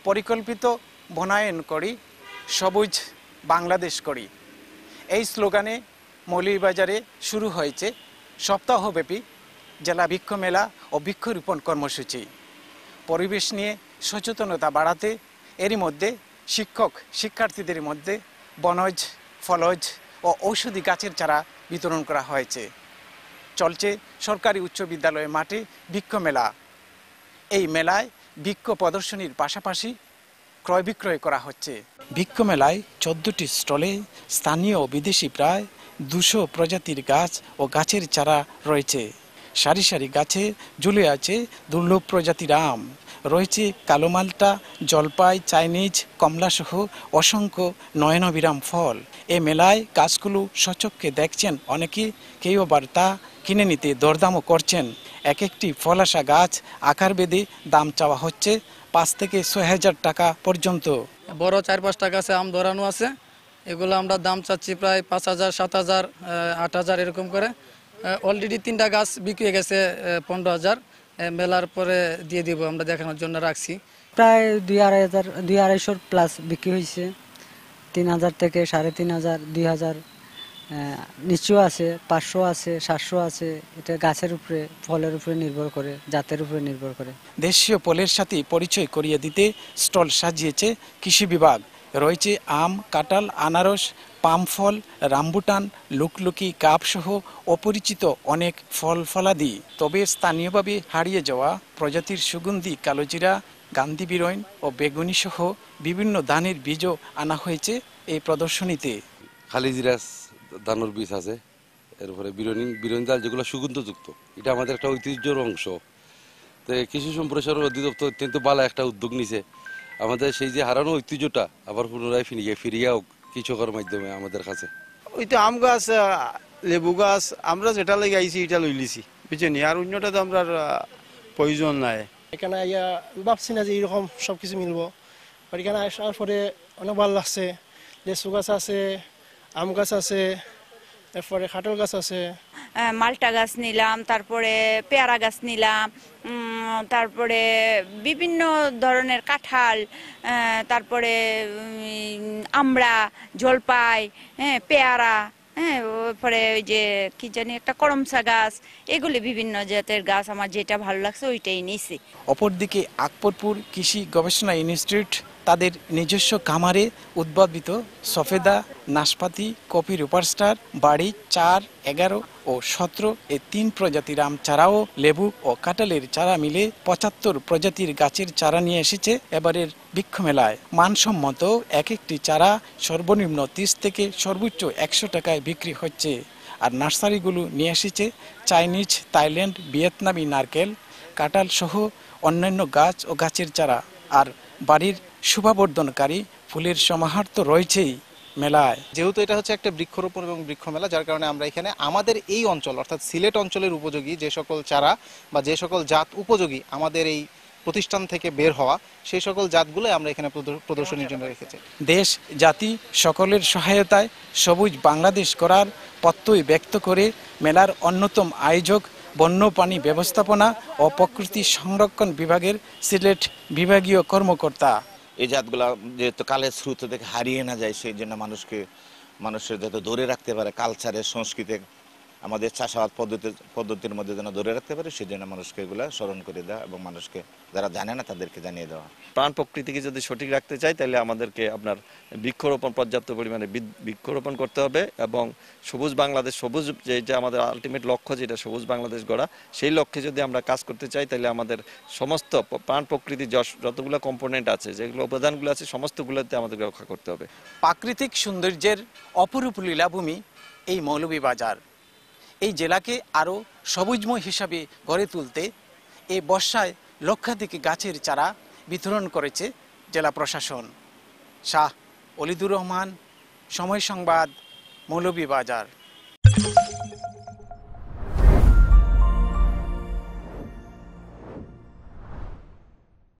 পরিকল্পিত বনায়ন করি, সবুজ বাংলাদেশ করি। এই স্লোগানে মৌলভীবাজারে শুরু হয়েছে সপ্তাহব্যাপী জেলা বৃক্ষ মেলা ও বৃক্ষরোপণ কর্মসূচি। পরিবেশ নিয়ে সচেতনতা বাড়াতে এরই মধ্যে শিক্ষার্থীদের মধ্যে বনজ, ফলজ ও ঔষধি গাছের চারা বিতরণ করা হয়েছে। চলছে সরকারি উচ্চ বিদ্যালয়ের মাঠে বৃক্ষ মেলা। এই মেলায় বৃক্ষ প্রদর্শনীর পাশাপাশি ক্রয় বিক্রয় করা হচ্ছে। বৃক্ষ মেলায় 14টি স্টলে স্থানীয় ও বিদেশি প্রায় 200 প্রজাতির গাছ ও গাছের চারা রয়েছে। সারি সারি গাছে ঝুলে আছে দুর্লভ প্রজাতির আম, রয়েছে কালো মাল্টা, জলপাই, চাইনিজ, কমলাসহ অসংখ্য নয়নবিরাম ফল। এ মেলায় গাছগুলো সচক্ষে দেখছেন অনেকে, কেউ আবার তা কিনে নিতে দরদামও করছেন। এক একটি ফলাসা গাছ আকার বেঁধে দাম চাওয়া হচ্ছে 5 থেকে 6,000 টাকা পর্যন্ত। বড় 4-5টা গাছে আম ধরানো আছে, এগুলো আমরা দাম চাচ্ছি প্রায় 5,000, 7,000, 8,000 এরকম করে। অলরেডি 3টা গাছ বিক্রি হয়ে গেছে 15,000। মেলার পরে দিয়ে দিব, আমরা দেখানোর জন্য রাখছি। প্রায় 2,500 প্লাস বিক্রি হয়েছে। 3,000 থেকে 3,500, 2,000 নিচেও আছে, 500 আছে, 700 আছে। এটা গাছের উপরে, ফলের উপরে নির্ভর করে, জাতের উপরে নির্ভর করে। দেশীয় ফলের সাথে পরিচয় করিয়ে দিতে স্টল সাজিয়েছে কৃষি বিভাগ। রয়েছে আম, কাঁঠাল, আনারস, পাম ফল, রামবুটান, লুকলুকি, কাপসহ অপরিচিত অনেক ফল ফলাদি। তবে স্থানীয়ভাবে হারিয়ে যাওয়া প্রজাতির সুগন্ধি কালোজিরা, গান্ধী বিরইন ও বেগুনি সহ বিভিন্ন ধানের বীজও আনা হয়েছে এই প্রদর্শনীতে। খালিজিরাস ধানের বীজ আছে, এরপরে বিরইন ডাল, যেগুলো সুগন্ধযুক্ত। এটা আমাদের একটা ঐতিহ্যের অংশ। তো কৃষি সম্প্রসারণ অধিদপ্তর অত্যন্ত ভালো একটা উদ্যোগ নিছে। আমাদের সেই যে হারানো ঐতিহ্যটা আবার পুনরায় ফিরিয়ে কৃষকের মাধ্যমে আমাদের কাছে। ওই তো আম গাছ, লেবু গাছ আমরা যেটা লেগে আইছি এটা লই লিছি, বুঝছেন, আর অন্যটা তো আমরা প্রয়োজন নাই। এখানে ভাবছি না যে এরকম সবকিছু মিলবো, এখানে আসার পরে অনেক ভালো লাগছে। লেচু গাছ আছে, আম গাছ আছে, এরপরে কাঁঠাল গাছ আছে, মাল্টা গাছ নিলাম, তারপরে পেয়ারা গাছ নিলাম, তারপরে বিভিন্ন ধরনের কাঁঠাল, তারপরে আমড়া, জলপাই, পেয়ারা, পরে ওই যে কি জানি একটা করমচা গাছ, এগুলি বিভিন্ন জাতের গাছ। আমার যেটা ভালো লাগছে ওইটাই নিছি। অপরদিকে আকবরপুর কৃষি গবেষণা ইনস্টিটিউট তাদের নিজস্ব খামারে উদ্ভাবিত সফেদা, নাশপাতি, কপি রুপারস্টার, বাড়ি 4, 11 ও 17 এই 3 প্রজাতির আম চারাও লেবু ও কাঁঠালের চারা মিলে 75 প্রজাতির গাছের চারা নিয়ে এসেছে এবারের বৃক্ষ মেলায়। মানসম্মত এক একটি চারা সর্বনিম্ন 30 থেকে সর্বোচ্চ 100 টাকায় বিক্রি হচ্ছে। আর নার্সারিগুলো নিয়ে এসেছে চাইনিজ, থাইল্যান্ড, ভিয়েতনামি নারকেল, কাঁঠাল সহ অন্যান্য গাছ ও গাছের চারা। আর বাড়ির শোভাবর্ধনকারী ফুলের সমাহার তো রয়েছেই মেলায়। যেহেতু এটা হচ্ছে একটা বৃক্ষরোপণ এবং বৃক্ষ মেলা, যার কারণে আমরা এখানে আমাদের এই অঞ্চল অর্থাৎ সিলেট অঞ্চলের উপযোগী যে সকল চারা বা যে সকল জাত উপযোগী আমাদের এই প্রতিষ্ঠান থেকে বের হওয়া, সেই সকল জাতগুলো আমরা এখানে প্রদর্শনীর জন্য রেখেছি। দেশ জাতি সকলের সহায়তায় সবুজ বাংলাদেশ করার প্রত্যয় ব্যক্ত করে মেলার অন্যতম আয়োজক বন্যপ্রাণী ব্যবস্থাপনা ও প্রকৃতি সংরক্ষণ বিভাগের সিলেট বিভাগীয় কর্মকর্তা। এই জাতগুলা যেহেতু কালের স্রোত থেকে হারিয়ে না যায়, সেই জন্য মানুষের যাতে ধরে রাখতে পারে, কালচারের সংস্কৃতি আমাদের চাষাবাদ পদ্ধতির মধ্যে যেন ধরে রাখতে পারে, সেই জন্য মানুষকে এগুলা স্মরণ করে দেওয়া এবং মানুষকে যারা জানে না তাদেরকে জানিয়ে দেওয়া। প্রাণ প্রকৃতিকে যদি সঠিক রাখতে চাই তাহলে আমাদেরকে আপনার বৃক্ষরোপণ, পর্যাপ্ত পরিমাণে বৃক্ষরোপণ করতে হবে এবং সবুজ বাংলাদেশ, সবুজ যেটা আমাদের আলটিমেট লক্ষ্য, যেটা সবুজ বাংলাদেশ গড়া, সেই লক্ষ্যে যদি আমরা কাজ করতে চাই তাহলে আমাদের সমস্ত প্রাণ প্রকৃতির যতগুলো কম্পোনেন্ট আছে, যেগুলো উপাদানগুলো আছে, সমস্তগুলোতে আমাদেরকে রক্ষা করতে হবে। প্রাকৃতিক সৌন্দর্যের অপরূপ লীলাভূমি এই মৌলভীবাজার। এই জেলাকে আরও সবুজময় হিসাবে গড়ে তুলতে এই বর্ষায় লক্ষাধিক গাছের চারা বিতরণ করেছে জেলা প্রশাসন। শাহ অলিদুর রহমান, সময় সংবাদ, মৌলভীবাজার।